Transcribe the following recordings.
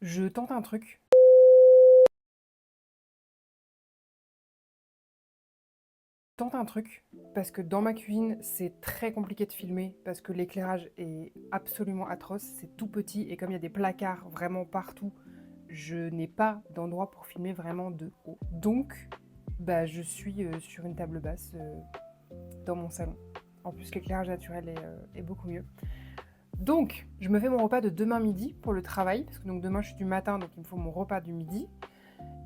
Je tente un truc. Parce que dans ma cuisine, c'est très compliqué de filmer parce que l'éclairage est absolument atroce, c'est tout petit et comme il y a des placards vraiment partout, je n'ai pas d'endroit pour filmer vraiment de haut. Donc, bah, je suis sur une table basse dans mon salon. En plus, l'éclairage naturel est beaucoup mieux. Donc, je me fais mon repas de demain midi pour le travail, parce que donc demain je suis du matin, donc il me faut mon repas du midi.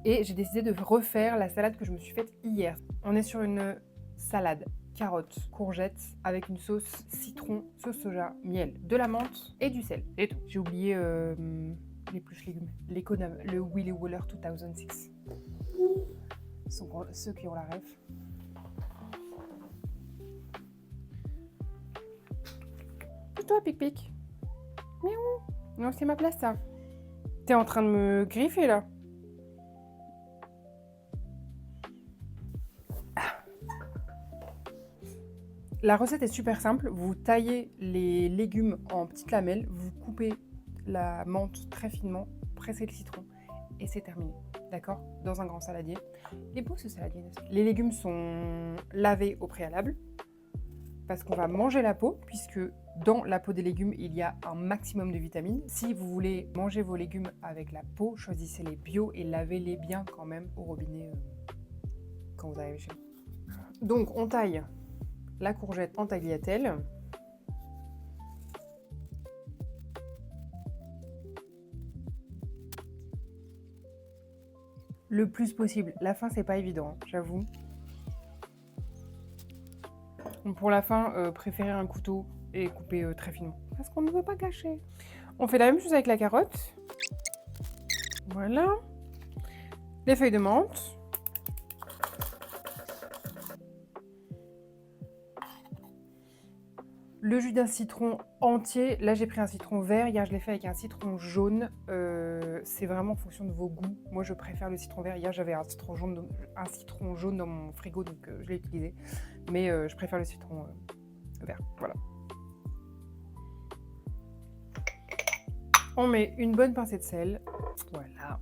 Et j'ai décidé de refaire la salade que je me suis faite hier. On est sur une salade, carottes, courgettes, avec une sauce citron, sauce soja, miel, de la menthe et du sel. Et tout. J'ai oublié les plus légumes. L'économe, le Willy Waller 2006. Ceux qui ont la ref. Et toi, Pic-Pic? Miaou. Non, c'est ma place, ça. T'es en train de me griffer, là. La recette est super simple. Vous taillez les légumes en petites lamelles, vous coupez la menthe très finement, pressez le citron et c'est terminé. D'accord? Dans un grand saladier. Il est beau ce saladier, n'est-ce pas? Les légumes sont lavés au préalable parce qu'on va manger la peau puisque dans la peau des légumes, il y a un maximum de vitamines. Si vous voulez manger vos légumes avec la peau, choisissez les bio et lavez-les bien quand même au robinet quand vous arrivez chez vous. Donc on taille la courgette en tagliatelle. Le plus possible. La fin, c'est pas évident, hein, j'avoue. Donc pour la fin, préférez un couteau et couper très finement. Parce qu'on ne veut pas gâcher. On fait la même chose avec la carotte. Voilà. Les feuilles de menthe. Le jus d'un citron entier. Là, j'ai pris un citron vert. Hier, je l'ai fait avec un citron jaune. C'est vraiment en fonction de vos goûts. Moi, je préfère le citron vert. Hier, j'avais un citron jaune dans mon frigo, donc je l'ai utilisé. Mais je préfère le citron vert. Voilà. On met une bonne pincée de sel. Voilà.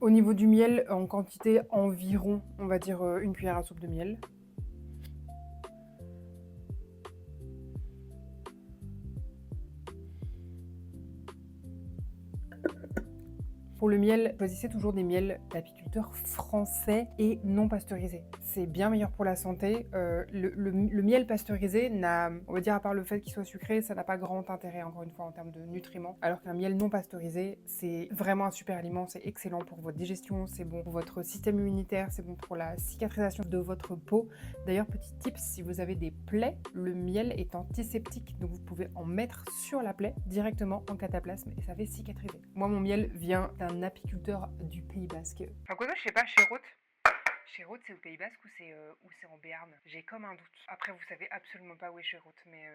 Au niveau du miel, en quantité environ, on va dire une cuillère à soupe de miel. Pour le miel, choisissez toujours des miels d'apiculteurs français et non pasteurisés. C'est bien meilleur pour la santé. Le miel pasteurisé n'a, on va dire à part le fait qu'il soit sucré, ça n'a pas grand intérêt encore une fois en termes de nutriments. Alors qu'un miel non pasteurisé, c'est vraiment un super aliment, c'est excellent pour votre digestion, c'est bon pour votre système immunitaire, c'est bon pour la cicatrisation de votre peau. D'ailleurs, petit tip, si vous avez des plaies, le miel est antiseptique, donc vous pouvez en mettre sur la plaie directement en cataplasme et ça fait cicatriser. Moi, mon miel vient d'un apiculteur du Pays Basque. Enfin, quoi, je sais pas, chez Roth. Chez Roth, c'est au Pays Basque ou c'est en Béarn? J'ai comme un doute. Après, vous savez absolument pas où est chez Roth, mais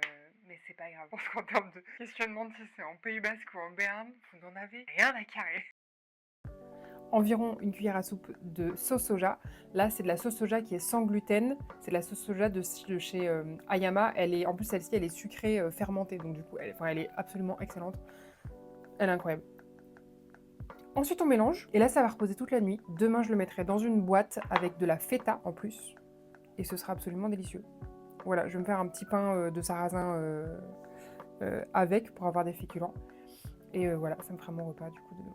c'est pas grave. Parce qu'en termes de questionnement de si c'est en Pays Basque ou en Béarn, vous n'en avez rien à carrer. Environ une cuillère à soupe de sauce soja. Là, c'est de la sauce soja qui est sans gluten. C'est la sauce soja de chez Ayama. En plus, celle-ci, elle est sucrée fermentée. Donc, du coup, elle est absolument excellente. Elle est incroyable. Ensuite, on mélange. Et là, ça va reposer toute la nuit. Demain, je le mettrai dans une boîte avec de la feta en plus. Et ce sera absolument délicieux. Voilà, je vais me faire un petit pain de sarrasin avec pour avoir des féculents. Et voilà, ça me fera mon repas du coup de demain.